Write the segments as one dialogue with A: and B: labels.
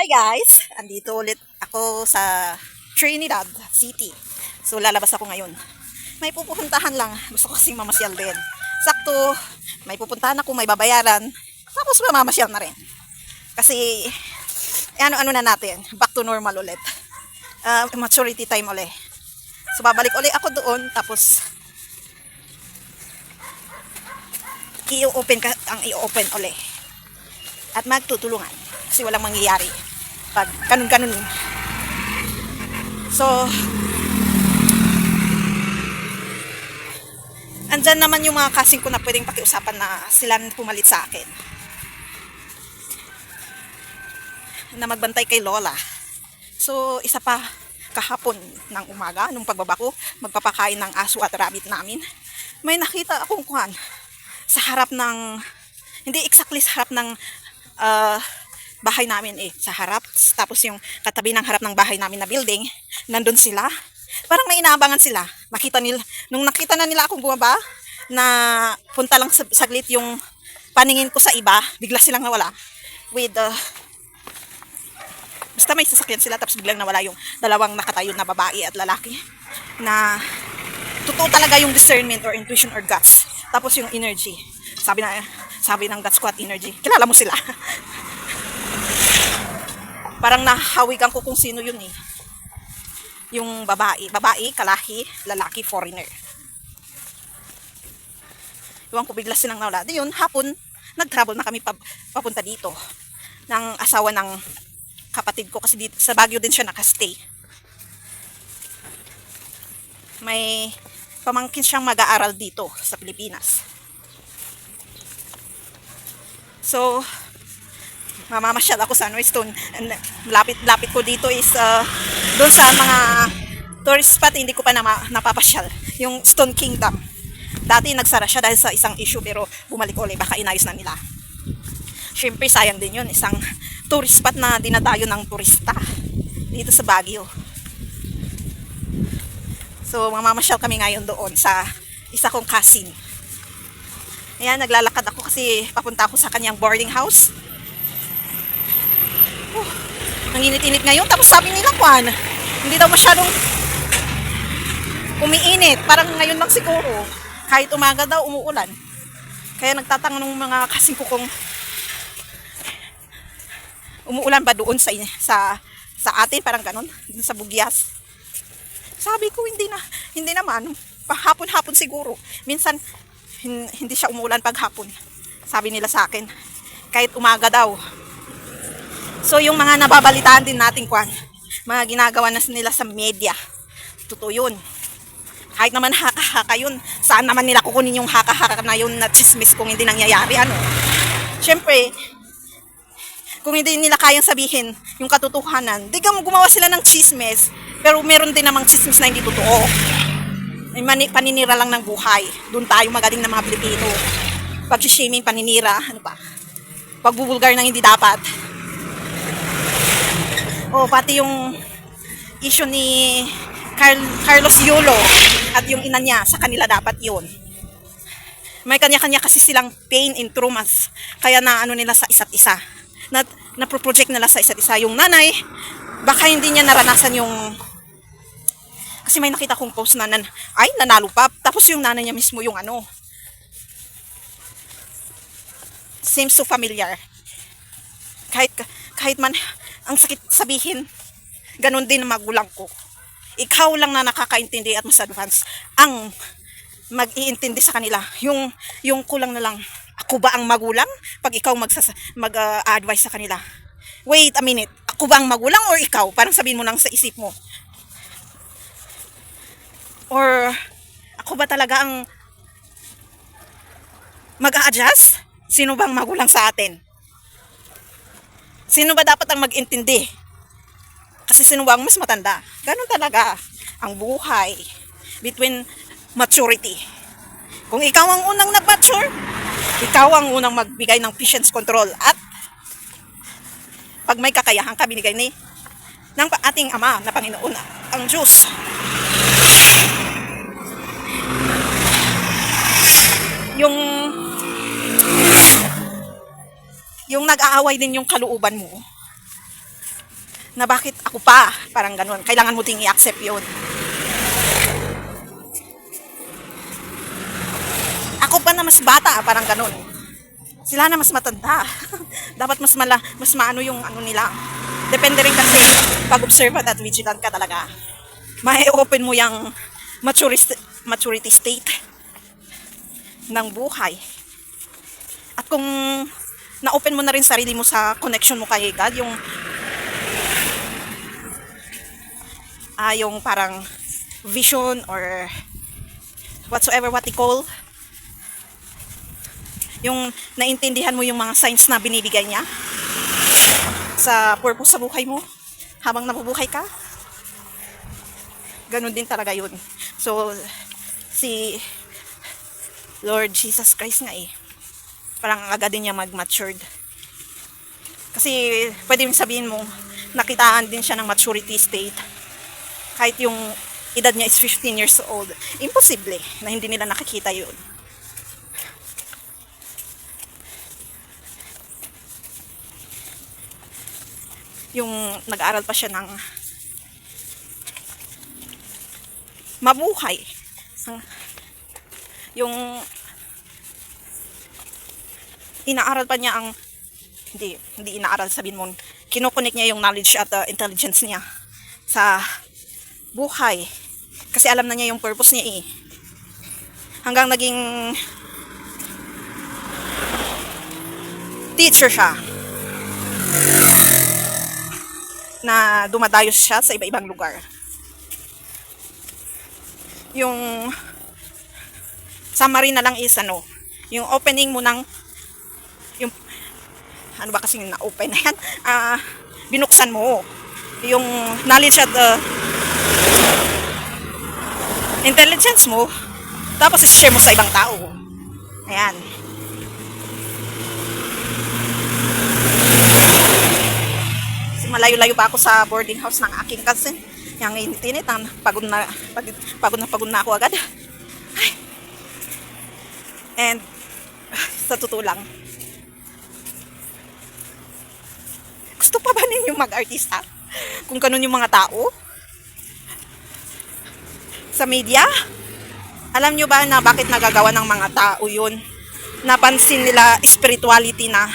A: Hi guys! Andito ulit ako sa Trinidad City. So lalabas ako ngayon. May pupuntahan lang. Gusto ko kasing mamasyal din. Sakto, may pupuntahan ako, may babayaran. Tapos mamamasyal na rin. Kasi ano-ano na natin, back to normal ulit. Maturity time ulit. So babalik ulit ako doon, tapos i-open ulit. At magtutulungan. Kasi walang mangyayari pag kanun-kanun. So, andyan naman yung mga kasing ko na pwedeng pakiusapan na sila pumalit sa akin. Na magbantay kay Lola. So, isa pa kahapon ng umaga, nung pagbaba ko, magpapakain ng aso at rabbit namin. May nakita akong kuwan sa harap ng, hindi exactly sa harap ng bahay namin sa harap. Tapos yung katabi ng harap ng bahay namin na building, nandun sila. Parang may inaabangan sila. Nung nakita na nila akong bumaba, na punta lang saglit yung paningin ko sa iba, bigla silang nawala. Basta may sasakyan sila, tapos biglang nawala yung dalawang nakatayo na babae at lalaki. Na totoo talaga yung discernment or intuition or guts. Tapos yung energy. Sabi ng guts ko at energy. Kilala mo sila. Parang nahawigan ko kung sino yun Yung babae, kalahi, lalaki, foreigner. Iwan ko bigla silang nawala. Di yun, hapon, nag-travel na kami papunta dito. Ng asawa ng kapatid ko kasi dito, sa Baguio din siya nakastay. May pamangkin siyang mag-aaral dito sa Pilipinas. So, mamamasyal ako sa Northstone. Lapit ko dito is doon sa mga tourist spot, hindi ko pa napapasyal. Yung Stone Kingdom. Dati nagsara siya dahil sa isang issue, pero bumalik ulit, baka inayos na nila. Siyempre sayang din yun, isang tourist spot na dinadayo ng turista dito sa Baguio. So mamamasyal kami ngayon doon sa isa kong cousin. Ayan, naglalakad ako kasi papunta ako sa kanyang boarding house. Ang init-init ngayon. Tapos sabi nila, hindi daw masyadong umiinit. Parang ngayon lang siguro. Kahit umaga daw, umuulan. Kaya nagtatanong ng mga kasing ko kung umuulan ba doon sa atin, parang ganon, sa Bugyas. Sabi ko, hindi naman. Hapon-hapon siguro. Minsan, hindi siya umuulan paghapon. Sabi nila sa akin. Kahit umaga daw. So, yung mga nababalitaan din natin, mga ginagawa na nila sa media. Totoo yun. Kahit naman haka-haka yun, saan naman nila kukunin yung haka-haka na yun na chismis kung hindi nangyayari, Siyempre, kung hindi nila kayang sabihin yung katotohanan, gumawa sila ng chismis, pero meron din namang chismis na hindi totoo. Paninira lang ng buhay. Doon tayo magaling na mga Pilipino. Pag-shaming, paninira, pagbubulgar ng hindi dapat. Pati yung issue ni Carlos Yulo at yung ina niya, sa kanila dapat yun. May kanya-kanya kasi silang pain and traumas. Kaya nila sa isa't isa. Na-project nila sa isa't isa. Yung nanay, baka hindi niya naranasan yung... Kasi may nakita kong post na nanalo pa. Tapos yung nanay niya mismo yung seems so familiar. Kahit man ang sakit sabihin, ganun din ang magulang ko. Ikaw lang na nakakaintindi at mas advance ang mag-iintindi sa kanila. Yung kulang na lang, ako ba ang magulang? Pag ikaw mag-advise sa kanila. Wait a minute, ako ba ang magulang or ikaw? Parang sabihin mo lang sa isip mo. Or ako ba talaga ang mag-a-adjust? Sino bang magulang sa atin? Sino ba dapat ang mag-intindi? Kasi sino ba ang mas matanda? Ganun talaga ang buhay between maturity. Kung ikaw ang unang nag-mature, ikaw ang unang magbigay ng patience control. At pag may kakayahan ka, binigay ng ating Ama na Panginoon, ang Diyos. Yung nag-aaway din yung kalooban mo. Na bakit ako pa, parang ganun. Kailangan mo ding i-accept yun. Ako pa na mas bata, parang ganun. Sila na mas matanda. Dapat mas maano yung ano nila. Depende rin kasi pag observant at vigilant ka talaga. May open mo yung maturity state ng buhay. At kung na-open mo na rin sarili mo sa connection mo kay God, yung parang vision or whatsoever what you call, yung naintindihan mo yung mga signs na binibigay niya sa purpose sa buhay mo habang nabubuhay ka. Ganun din talaga yun. So, si Lord Jesus Christ nga parang agad din niya mag-matured. Kasi pwede yung sabihin mo, nakitaan din siya ng maturity state. Kahit yung edad niya is 15 years old. Imposible na hindi nila nakikita yun. Yung nag-aaral pa siya ng mabuhay. Yung inaaral pa niya ang hindi inaaral, sabihin mo, kinokonek niya yung knowledge at intelligence niya sa buhay. Kasi alam na niya yung purpose niya hanggang naging teacher siya. Na dumadayos siya sa iba-ibang lugar. Yung summary na lang is yung opening mo ng yung ano ba kasi na-open na yan, binuksan mo yung knowledge at intelligence mo, tapos i-share mo sa ibang tao. Ayan. Malayo-layo pa ako sa boarding house ng aking cousin. Yung init, pagod na ako agad. Ay. And sa totoo lang, gusto pa ba ninyong mag-artista? Kung ganun yung mga tao sa media? Alam nyo ba na bakit nagagawa ng mga tao yun? Napansin nila spirituality na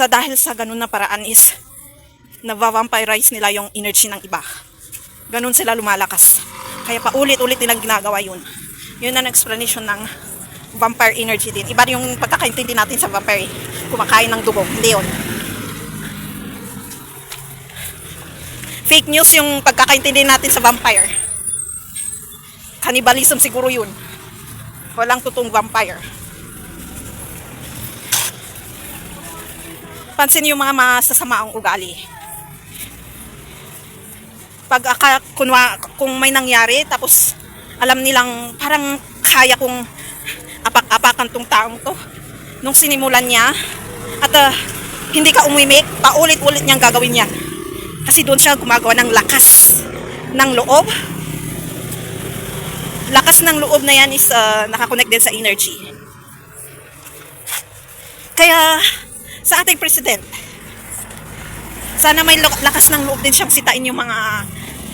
A: dahil sa ganun na paraan is nava-vampirize nila yung energy ng iba. Ganun sila lumalakas. Kaya paulit-ulit nilang ginagawa yun. Yun ang explanation ng vampire energy din. Iba yung pagkakaintindi natin sa vampire. Kumakain ng dugo. Hindi yun. Fake news yung pagkakaintindi natin sa vampire. Cannibalism siguro yun. Walang totoong vampire. Pansin yung mga masasamaang ugali. Kung may nangyari, tapos alam nilang parang kaya kong apak-apakan tong taong to. Nung sinimulan niya, at hindi ka umimik, paulit-ulit niyang gagawin yan. Kasi doon siya gumagawa ng lakas ng loob. Lakas ng loob na yan is nakakonect din sa energy. Kaya, sa ating president, sana may lakas ng loob din siyang sitain yung mga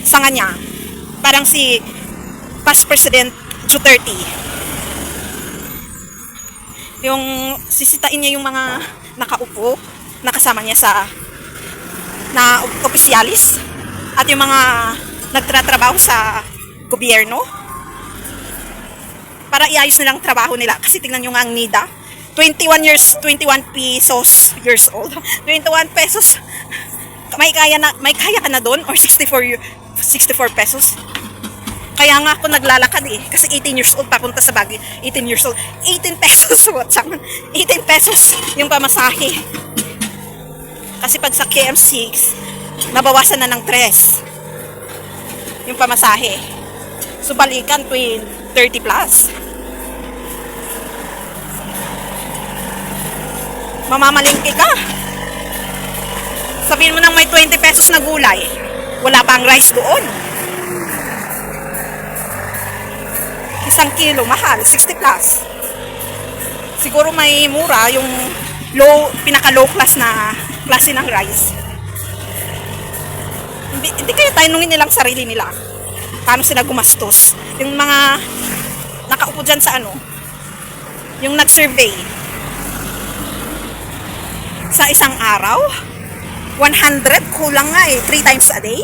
A: sanga niya. Parang si past President Duterte. Yung sisitain niya yung mga nakaupo, nakasama niya na opisyalis at yung mga nagtratrabaho sa gobyerno para iayos nilang trabaho nila. Kasi tingnan nyo nga ang NIDA, 21 pesos years old. 21 pesos. May kaya ka na doon or 64 pesos. Kaya nga ako naglalakad kasi 18 years old papunta sa Baguio. 18 years old. 18 pesos. What's up? 18 pesos yung pamasahe. Kasi pag sa KM6, nabawasan na ng 3 yung pamasahe. So balikan 30 plus. Mamamalingki ka. Sabihin mo nang may 20 pesos na gulay. Wala pang rice doon. 1 kilo, mahal, 60 plus. Siguro may mura yung pinaka low class na klase ng rice. Hindi kaya tanungin nilang sarili nila. Paano sila gumastos? Yung mga nakaupo dyan sa ano, yung nag-survey. Sa isang araw, 100 kulang nga eh, 3 times a day.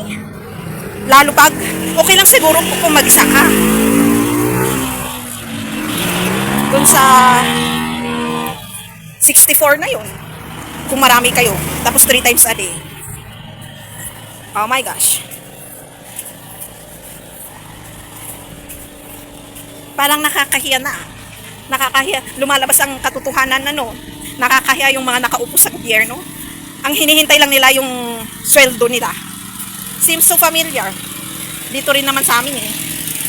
A: Lalo pag, okay lang siguro kung mag-isa ka. Doon sa 64 na yun. Kung marami kayo. Tapos 3 times a day. Oh my gosh. Parang nakakahiya na. Nakakahiya. Lumalabas ang katotohanan nakakahiya yung mga nakaupo sa gobyerno. Ang hinihintay lang nila yung sweldo nila. Seems so familiar. Dito rin naman sa amin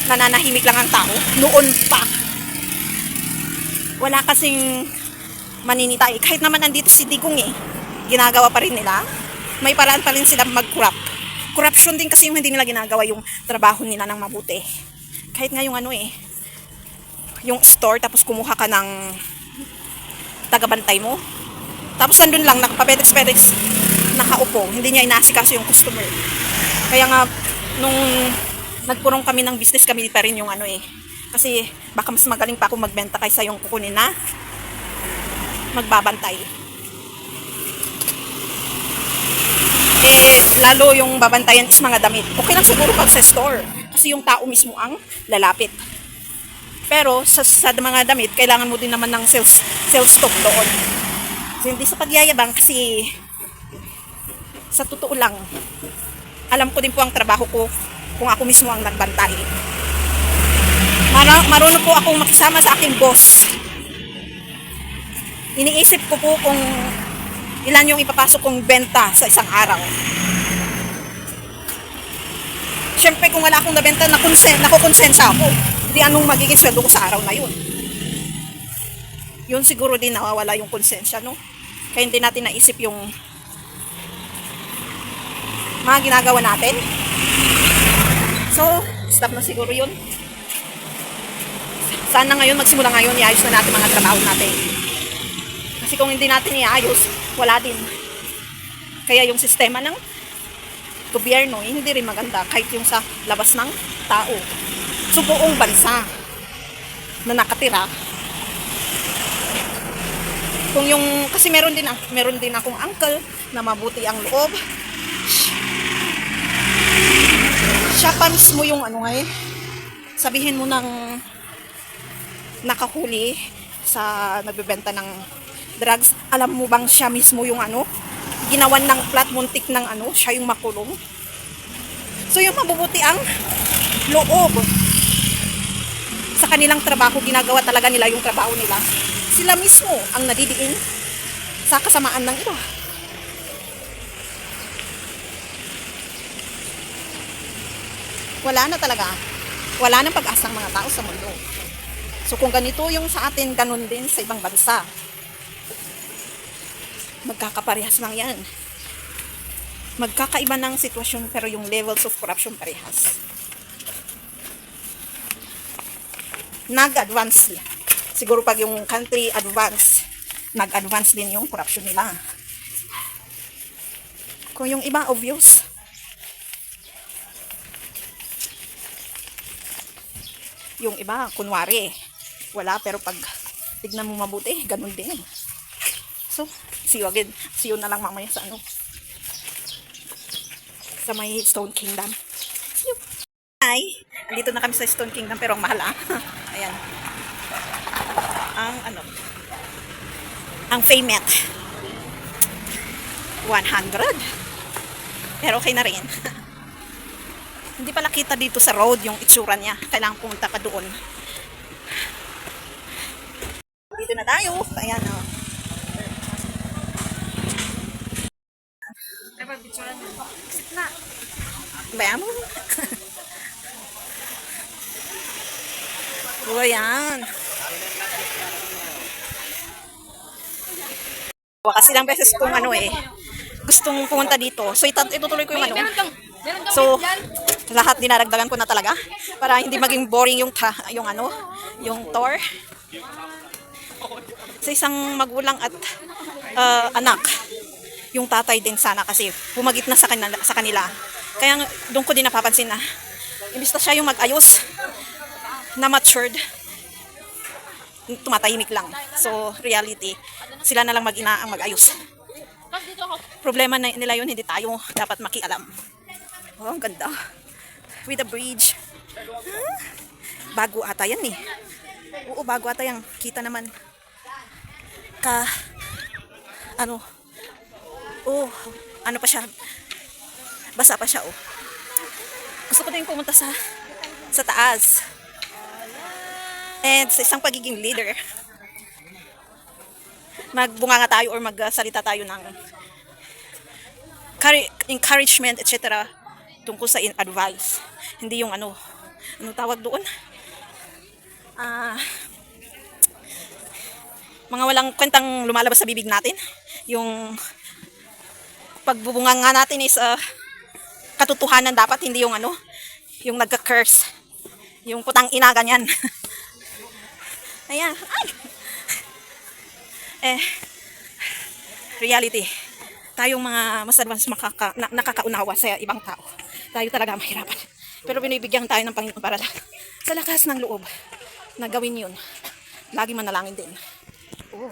A: nananahimik lang ang tao. Noon pa. Wala kasing maninitay. Kahit naman nandito si Digong ginagawa pa rin nila. May paraan pa rin sila mag-corrupt. Corruption din kasi yung hindi nila ginagawa yung trabaho nila ng mabuti. Kahit nga yung yung store, tapos kumuha ka ng tagabantay mo. Tapos nandun lang, nakapapetex-petex, nakaupo. Hindi niya inaasikaso yung customer. Kaya nga, nung nagpurong kami ng business, kami pa rin yung Kasi baka mas magaling pa ako magbenta kaysa yung kukunin na magbabantay. Lalo yung babantayan is mga damit. Okay lang siguro pag sa store. Kasi yung tao mismo ang lalapit. Pero sa mga damit, kailangan mo din naman ng sales stock doon. So, hindi sa pagyayabang kasi sa totoo lang, alam ko din po ang trabaho ko kung ako mismo ang nagbantay. Marunong po akong makisama sa aking boss. Iniisip ko po kung ilan yung ipapasok kong benta sa isang araw. Siyempre kung wala akong nabenta, nakukonsensya ako. Di anong magiging sweldo ko sa araw na yun. Yun siguro din nawawala yung konsensya, Kaya hindi natin naisip yung mga ginagawa natin. So, stop na siguro yun. Sana ngayon, magsimula ngayon, iayos na natin mga trabaho natin. Kasi kung hindi natin iayos, wala din. Kaya yung sistema ng gobyerno, hindi rin maganda kahit yung sa labas ng tao. So, buong bansa na nakatira. Kasi meron din akong uncle na mabuti ang loob. Siya pa mismo yung sabihin mo ng nakahuli sa nagbebenta ng drugs. Alam mo bang siya mismo yung ginawan ng plat, muntik ng siya yung makulong. So, yung mabubuti ang loob. Sa kanilang trabaho, ginagawa talaga nila yung trabaho nila. Sila mismo ang nadidiin sa kasamaan ng iba. Wala na talaga. Wala nang pag-asa ng mga tao sa mundo. So kung ganito yung sa atin, ganun din sa ibang bansa. Magkakaparehas lang yan. Magkakaiba ng sitwasyon pero yung levels of corruption parehas. Nag-advance. Siguro pag yung country advance, nag-advance din yung corruption nila. Kung yung iba, obvious. Yung iba, kunwari, wala, pero pag tignan mo mabuti, ganun din So, see you again. See you na lang mamaya sa sa may Stone Kingdom. See you. Hi! Andito na kami sa Stone Kingdom, pero ang mahal Ayan. Ang Faymet 100. Pero okay na rin. Hindi pala kita dito sa road yung itsura niya. Kailangan pumunta ka doon. Dito na tayo. Ayan Bayan mo. O, ayan. Kasi ilang beses kung gustong pumunta dito. So, itutuloy ko yung So, lahat dinaragdagan ko na talaga para hindi maging boring yung tour. Sa isang magulang at anak, yung tatay din sana kasi pumagit na sa kanila. Kaya doon ko din napapansin na imbis na siya yung mag-ayos na matured, tumatahimik lang. So, reality, sila na lang mag-ina ang mag-ayos. Problema na nila yun, hindi tayo dapat makialam. Oh, ang ganda. With the bridge. Huh? Bago ata yan eh. Oo, bago ata yan. Kita naman. Ano, oh, ano pa siya, basa pa siya, oh. Gusto ko din pumunta sa taas. And sa isang pagiging leader, magbunga nga tayo or magsalita tayo ng encouragement, etc. tungkol sa advice. Hindi yung ano tawag doon? Mga walang kwentang lumalabas sa bibig natin. Yung pagbubunga nga natin is katotohanan dapat, hindi yung yung nagka-curse. Yung putang ina, ganyan. Ayan. Ay! Reality. Tayong mga mas advanced nakakaunawa sa ibang tao. Tayo talaga mahirapan. Pero binibigyan tayo ng Panginoon para sa lakas ng loob na gawin yun. Lagi manalangin din. Oh,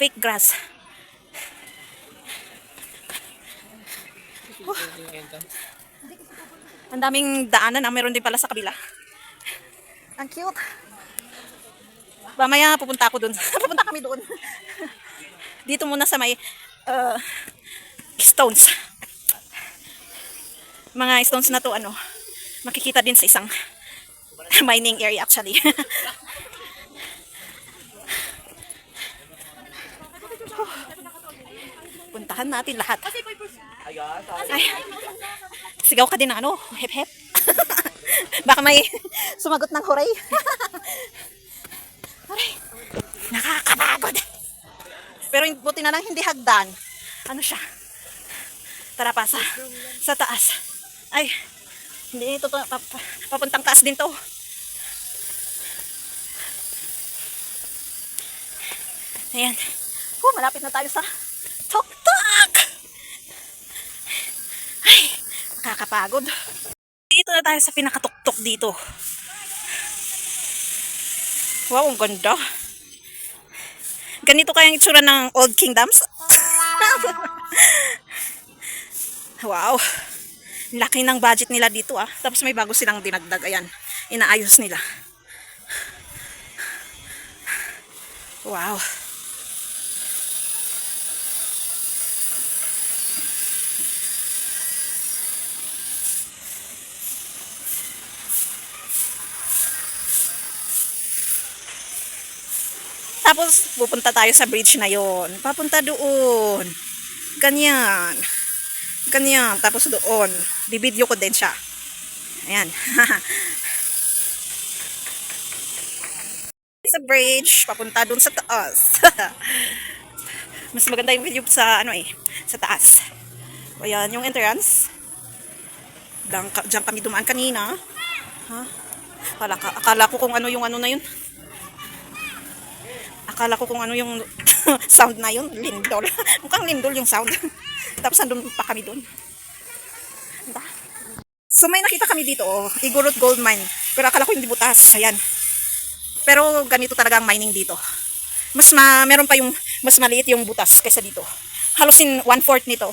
A: fake grass. Oh. Ang daming daanan, meron din pala sa kabila. Ang cute. Mamaya pupunta ako dun. Pupunta kami doon. Dito muna sa may stones. Mga stones na to, makikita din sa isang mining area actually. Puntahan natin lahat. Ay, sigaw ka din ng hep hep. Baka may sumagot ng huray. Huray. Nakakapagod. Pero buti na lang hindi hagdan. Ano siya? Tara pa sa taas. Ay, hindi ito papuntang taas din to. Ayan. Malapit na tayo sa tuktok. Ay, nakakapagod. Dito na tayo sa pinakatuktok dito. Wow, ang ganda. Ganito kayang itsura ng Old Kingdoms. Wow. Laki ng budget nila dito Tapos may bago silang dinagdag. Ayan. Inaayos nila. Wow. Tapos, pupunta tayo sa bridge na yon. Papunta doon. Ganyan. Ganyan. Tapos doon. Bibidyo ko din siya. Ayan. Sa bridge. Papunta doon sa taas. Mas maganda yung video sa sa taas. Ayan, yung entrance. Diyan kami dumaan kanina. Ha? Akala ko kung yung na yun. Akala ko kung yung sound na yun, lindol. Mukhang lindol yung sound. Tapos andun pa kami dun. So may nakita kami dito, Igorot Gold Mine. Pero akala ko hindi butas, ayan. Pero ganito talaga ang mining dito. Meron pa yung mas maliit yung butas kaysa dito. Halos in 1/4 nito.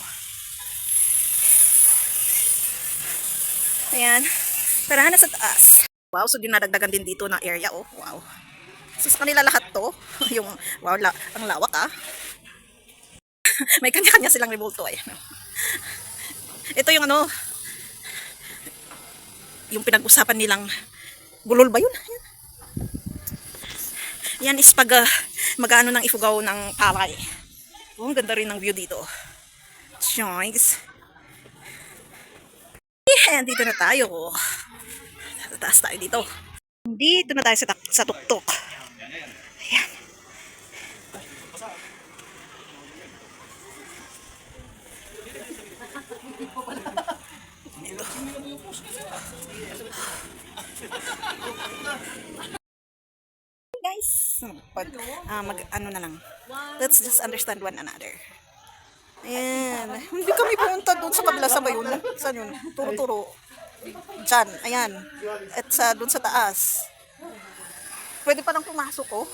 A: Ayan. Tara na sa taas. Wow, so dinadagdagan din dito na area, wow. So sa kanila lahat to, yung wow, ang lawak May kanya-kanya silang revolto Ito yung yung pinag-usapan nilang bulol ba yun? Yan is pag mag-ano ng ifugaw ng palay. Ang ganda rin ng view dito. Choice. And dito na tayo. Tataas tayo dito. Dito na tayo sa tuktok. Ayan. Ito. Guys, ano na lang. Let's just understand one another. Ayan. Hindi kami pumunta doon sa kabila sa yun. Saan yun? Turo-turo. Diyan. Ayan. At doon sa taas. Pwede pa lang pumasok oh.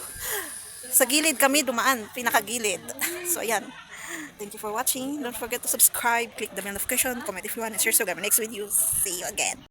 A: Sa gilid kami dumaan. Pinakagilid. So ayan. Thank you for watching. Don't forget to subscribe. Click the bell notification. Comment if you want. And share so next video. See you again.